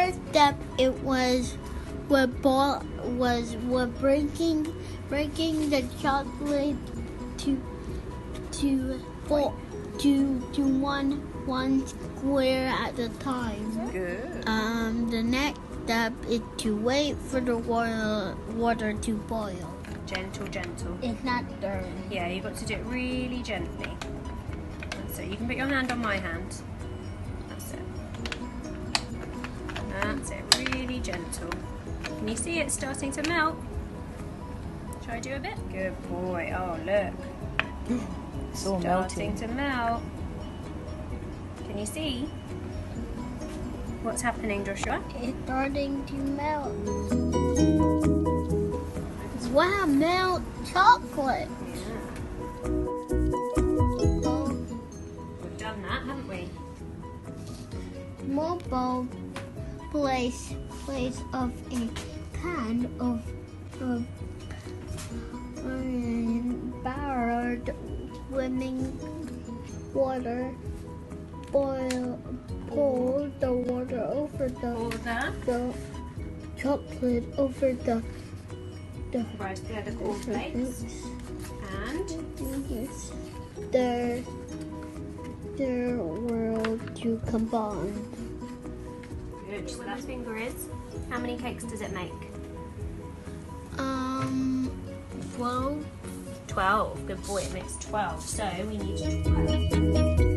first step was breaking the chocolate to one square at a time. Good. The next step is to wait for the water to boil. Gentle, gentle. It's not stirring. Yeah, you've got to do it really gently. That's it. You can put your hand on my hand. That's it. That's it. Really gentle. Can you see it starting to melt? Shall I do a bit? Good boy. Oh, look. It's all Starting melting. to melt. Can you see what's happening, Joshua? It's starting to melt. Wow, melt chocolate. Yeah. We've done that, haven't we? Small bowl place of a pan of borrowed swimming water. Pour the water over the chocolate over the Right, the cornflakes. And their world to combine. good. So that finger is. How many cakes does it make? 12. 12. Good boy, it makes 12. So we need 12.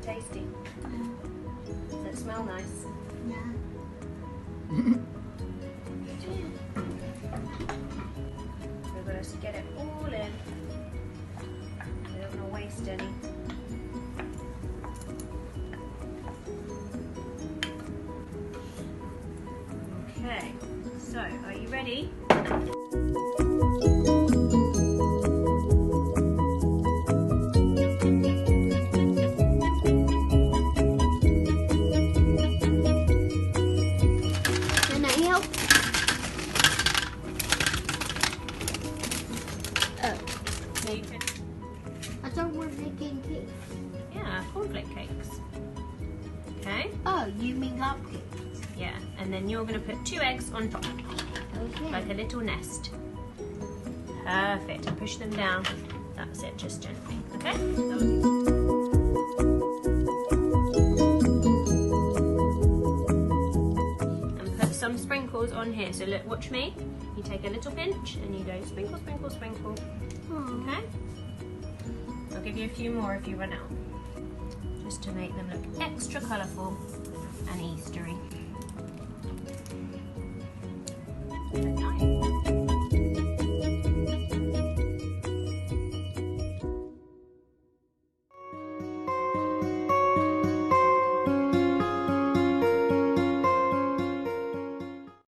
Tasty. Does it smell nice? Yeah. We're going to get it all in. We don't want to waste any. Okay, so are you ready? I thought we were making cakes. Yeah, cornflake cakes. Okay? Oh, you mean cupcakes? Yeah, and then you're going to put 2 eggs on top, Okay. like a little nest. Perfect. And push them down. That's it, just gently. Okay? And put some sprinkles on here. So look, watch me. You take a little pinch and you go sprinkle, sprinkle, sprinkle. Okay? I'll give you a few more if you run out. Just to make them look extra colourful and Eastery. Nice.